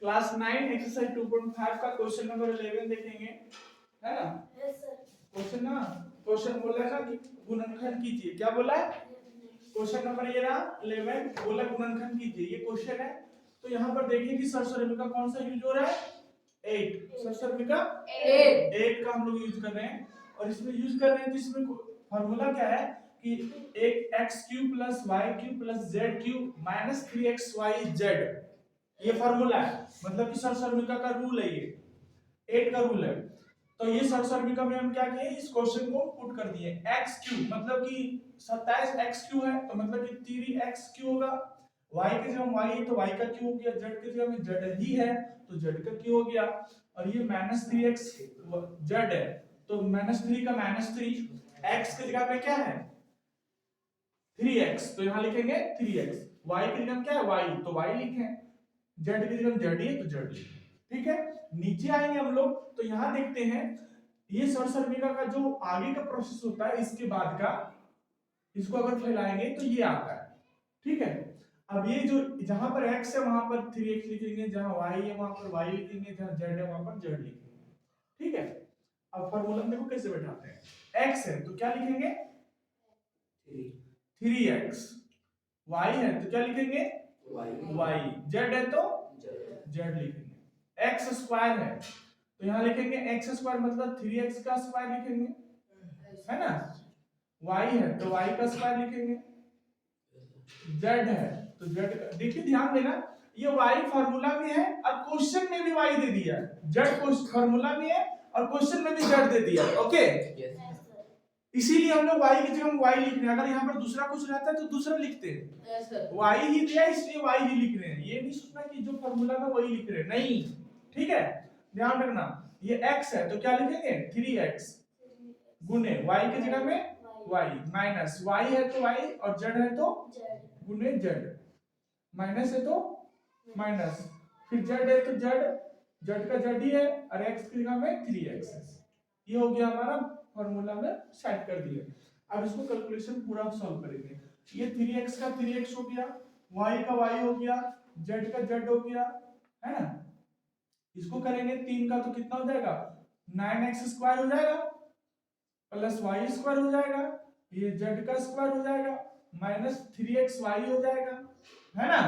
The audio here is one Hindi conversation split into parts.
क्लास 9 एक्सरसाइज 2.5 का क्वेश्चन नंबर 11 देखेंगे, है ना? Yes sir. क्वेश्चन बोला है कि गुणनखंड कीजिए। क्या बोला है? क्वेश्चन नंबर ये रहा 11, बोला गुणनखंड कीजिए, ये क्वेश्चन है। तो यहाँ पर देखिए कि सरसरमी का कौन सा यूज हो रहा है? 8। सरसरमी का 8 का हम लोग यूज कर रहे हैं, और इसमें यूज कर रहे हैं जिसमें फार्मूला क्या है कि एक x³ + y³ + z³ - 3xyz, ये फार्मूला है। मतलब कि सरसरमिका का रूल है, ये 8 का रूल है। तो ये सरसरमिका में हम क्या किए, इस क्वेश्चन को पुट कर दिए। x³ मतलब कि 27x³ है, तो मतलब कि 3x³ होगा। y के जगह y है तो y का क्यू हो गया, z के जगह में z ही है तो z का क्यू हो गया, और ये -3xz है तो -3 का -3, x के जगह पे क्या है 3x, तो यहाँ लिखेंगे 3x। y के जगह क्या है y, तो y लिखें। z की जगह z ही है तो z लिखें। ठीक है, नीचे आएंगे हम लोग तो यहाँ देखते हैं ये सरसरमिका का जो आगे का प्रोसेस होता है, इसके बाद का, इसको अगर फैलाएंगे तो ये आता है। ठीक है, अब ये जो जहां पर x है वहां पर 3x लिखेंगे, जहां y है वहां पर y लिखेंगे, जहां z है वहां पर z लिखेंगे। ठीक है, अब फार्मूला में देखो कैसे बैठाते हैं। x है तो क्या लिखेंगे 3x, y है तो क्या लिखेंगे y, z है तो z लिखेंगे। x² है तो यहाँ लिखेंगे x² मतलब 3x का स्क्वायर लिखेंगे, है ना? y है तो y का स्क्वायर लिखेंगे, z है तो z का। देखिए ध्यान देना, ये y फार्मूला में है और क्वेश्चन में भी y दे दिया है, z फार्मूला में है और क्वेश्चन में भी z दे दिया है। ओके, इसीलिए हम लोग y की जगह y लिख रहे हैं। अगर यहाँ पर दूसरा कुछ रहता है तो दूसरा लिखते हैं, y ही दिया इसलिए y ही लिख रहे हैं। ये नहीं सोचना कि जो फार्मूला में वही लिख रहे हैं, नहीं। ठीक है, ध्यान रखना, ये x है तो क्या लिखेंगे 3x गुने y की जगह में y, माइनस y है तो y और z है तो गुने z, माइनस है तो माइनस, फिर z है तो z का z ही है और x की जगह में 3x है। ये हो गया हमारा फार्मूला में सेट कर दिए। अब इसको कैलकुलेशन पूरा सॉल्व करेंगे। ये 3x का 3x हो गया, y का y हो गया, z का z हो गया, है ना? इसको करेंगे 3 का तो कितना हो जाएगा 9x² हो जाएगा प्लस y² हो जाएगा, ये z का स्क्वायर हो जाएगा माइनस 3xy हो जाएगा, है ना?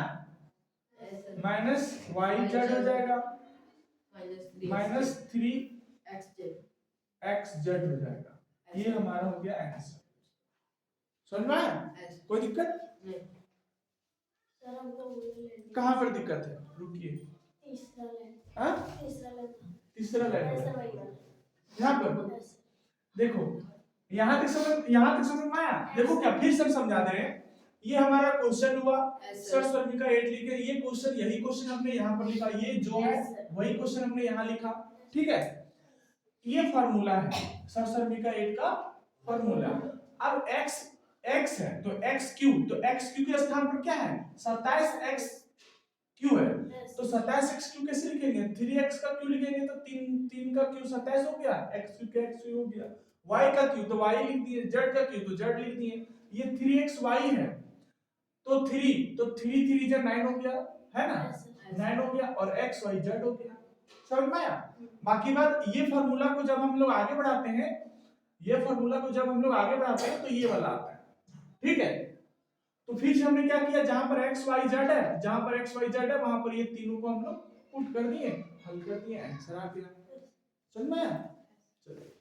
माइनस yz हो जाएगा माइनस 3xz हो जाएगा। ये हमारा हो गया आंसर। समझ में आया? कोई दिक्कत नहीं सर, हमको कहाँ पर दिक्कत है? रुकिए, तीसरा लाइन यहाँ पर देखो, यहाँ तक समझ में आया? देखो क्या फिर से समझा दे रहे हैं। ये हमारा क्वेश्चन हुआ, सरसरमिका 8 लिखे, ये क्वेश्चन, यही क्वेश्चन हमने यहाँ पर लिखा, ये जो है वही क्वेश्चन हमने यहाँ लिखा। ठीक है, ये फार्मूला है सरसरमिका 8 का फार्मूला। अब x है तो x³, तो x³ के स्थान पर क्या है 27x³ है, तो 27x³ कैसे लिखेंगे 3x का क्यू लिखेंगे तो 3 का क्यू 27 हो गया, x³ का x³ हो गया, y का क्यू तो y लिख दिए, z का क्यू तो z लिख दिए। ये 3xy है तो 3 जा 9 हो गया, है ना? 9 हो गया और xyz हो गया। समझ में आया? बाकी बात, ये फार्मूला को जब हम लोग आगे बढ़ाते हैं, ये फार्मूला को जब हम लोग आगे बढ़ाते हैं तो ये वाला आता है। ठीक है, तो फिर से हमने क्या किया, जहां पर xyz है, जहां पर xyz है वहां पर ये तीनों को हम लोग पुट कर दिए, हल कर दिए, आंसर आ गया। समझ में आया? चलो।